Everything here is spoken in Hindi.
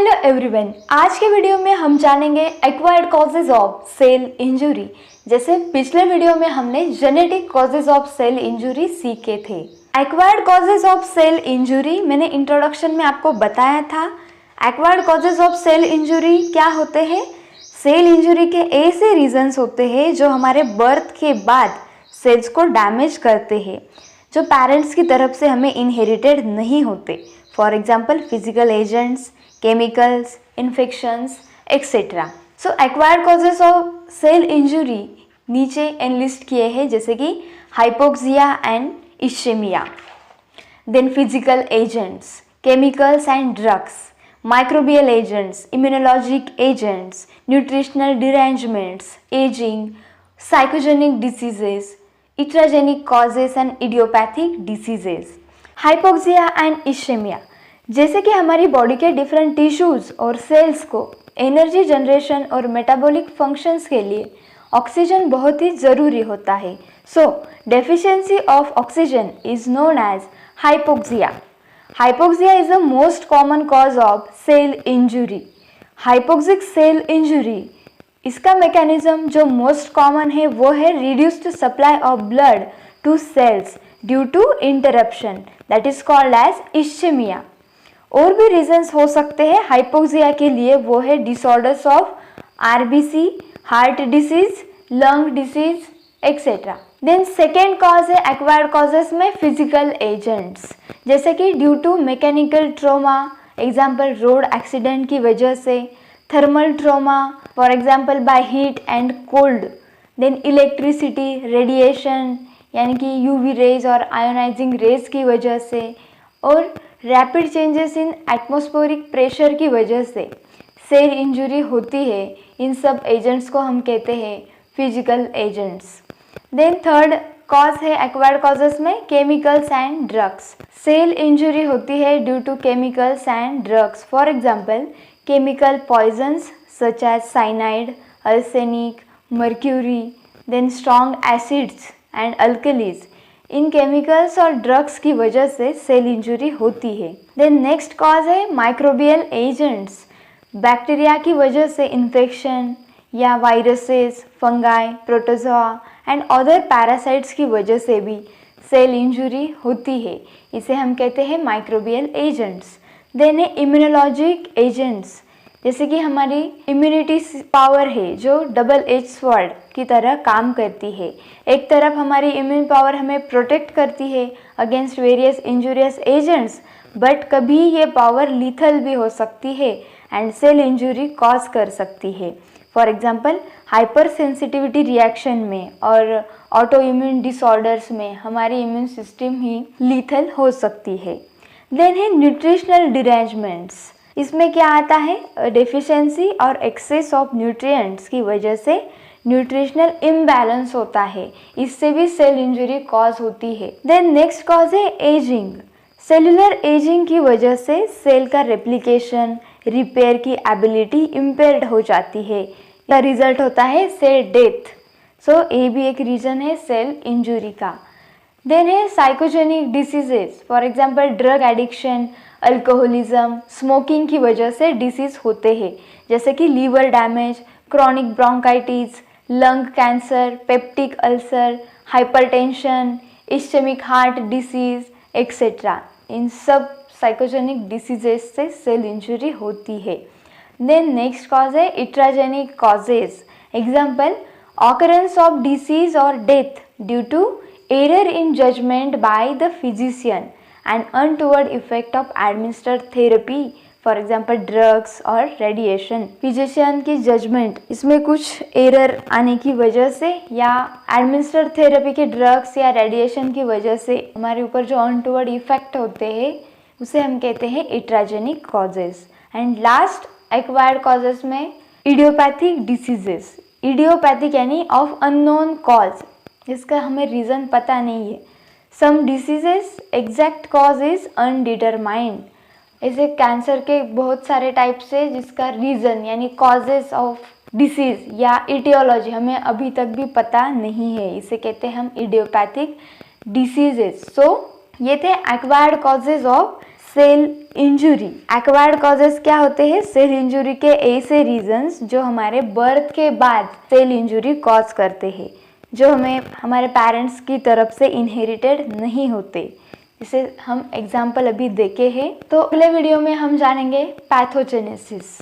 हेलो एवरीवन, आज के वीडियो में हम जानेंगे acquired causes of cell injury. जैसे पिछले वीडियो में हमने genetic causes of cell injury सीखे थे। Acquired causes of cell injury मैंने इंट्रोडक्शन में आपको बताया था। Acquired causes of cell injury क्या होते हैं? सेल इंजरी के ऐसे रीजंस होते हैं जो हमारे बर्थ के बाद सेल्स को डैमेज करते हैं, जो पेरेंट्स की तरफ से हमें इनहेरिटेड नहीं होते। For example physical agents, chemicals, infections etcetera. So acquired causes of cell injury नीचे एनलिस्ट किए हैं, जैसे कि hypoxia and ischemia, then physical agents, chemicals and drugs, microbial agents, immunologic agents, nutritional derangements, ageing, psychogenic diseases, iatrogenic causes and idiopathic diseases. Hypoxia and ischemia, जैसे कि हमारी बॉडी के डिफरेंट टिश्यूज और सेल्स को एनर्जी जनरेशन और मेटाबॉलिक फंक्शंस के लिए ऑक्सीजन बहुत ही ज़रूरी होता है। So deficiency of oxygen is known as hypoxia. Hypoxia is the most common cause of cell injury. Hypoxic cell injury, इसका मैकेनिज्म जो मोस्ट कॉमन है वो है reduced supply of blood to cells due to interruption, that is called as ischemia. और भी रीजंस हो सकते हैं हाइपोक्सिया के लिए, वो है disorders of RBC, heart disease, lung disease etcetera. Then second cause है एक्वायर्ड कॉजेस में फिजिकल एजेंट्स, जैसे कि due to mechanical trauma, example road accident की वजह से, thermal trauma for example by heat and cold, then electricity, radiation यानी कि यूवी रेज और आयोनाइजिंग रेज की वजह से, और rapid changes in atmospheric pressure की वजह से सेल इंजुरी होती है। इन सब एजेंट्स को हम कहते हैं physical agents. Then third cause है एक्वायर्ड कॉजेस में chemicals and drugs. Cell injury होती है due to chemicals and drugs. For example chemical poisons such as cyanide, arsenic, mercury, then strong acids and alkalis. इन केमिकल्स और ड्रग्स की वजह से सेल इंजुरी होती है। देन नेक्स्ट कॉज है माइक्रोबियल एजेंट्स। बैक्टीरिया की वजह से इन्फेक्शन या viruses, fungi, protozoa and other parasites की वजह से भी सेल इंजुरी होती है। इसे हम कहते हैं माइक्रोबियल एजेंट्स। देन है इम्यूनोलॉजिक एजेंट्स, जैसे कि हमारी इम्यूनिटी पावर है जो डबल एज स्वॉर्ड की तरह काम करती है। एक तरफ हमारी इम्यून पावर हमें प्रोटेक्ट करती है against various injurious agents, but कभी ये पावर लीथल भी हो सकती है एंड सेल इंजुरी कॉज कर सकती है। For example hyper sensitivity reaction में और ऑटो इम्यून डिसऑर्डर्स में हमारी इम्यून सिस्टम ही लीथल हो सकती है। देन है न्यूट्रिशनल डिरेंजमेंट्स। इसमें क्या आता है? डेफिशिएंसी और एक्सेस ऑफ न्यूट्रिएंट्स की वजह से न्यूट्रिशनल इम्बैलेंस होता है, इससे भी सेल इंजरी कॉज होती है। देन नेक्स्ट कॉज है एजिंग। सेलुलर एजिंग की वजह से सेल का रेप्लिकेशन, रिपेयर की एबिलिटी इम्पेयर्ड हो जाती है। इसका रिजल्ट होता है सेल डेथ। सो ये भी एक रीजन है सेल इंजुरी का। देन है psychogenic diseases, for example drug addiction, alcoholism, smoking की वजह से डिसीज होते हैं, जैसे कि liver damage, chronic bronchitis, lung cancer, peptic ulcer, hypertension, ischemic heart disease etcetera. इन सब साइकोजेनिक डिसीजेस से सेल इंजुरी होती है। देन नेक्स्ट कॉज है iatrogenic causes, example occurrence of disease और death due to error in judgment by the physician and untoward effect of administered therapy, for example drugs और radiation। physician की judgment, इसमें कुछ error आने की वजह से या administered therapy के drugs या radiation की वजह से हमारे ऊपर जो untoward effect होते हैं उसे हम कहते हैं इट्राजेनिक causes। and last acquired causes में idiopathic diseases। idiopathic यानी of unknown cause, इसका हमें रीज़न पता नहीं है। Some diseases exact cause is undetermined. ऐसे कैंसर के बहुत सारे टाइप्स है जिसका रीज़न यानी कॉजेस ऑफ डिसीज या इटियोलॉजी हमें अभी तक भी पता नहीं है, इसे कहते हैं हम इडियोपैथिक डिसीजेस। सो ये थे acquired causes of cell injury. Acquired causes क्या होते हैं? सेल इंजुरी के ऐसे रीजंस जो हमारे बर्थ के बाद सेल इंजुरी कॉज करते हैं, जो हमें हमारे पेरेंट्स की तरफ से इनहेरिटेड नहीं होते। इसे हम एग्जाम्पल अभी देखे हैं। तो अगले वीडियो में हम जानेंगे पैथोजेनेसिस।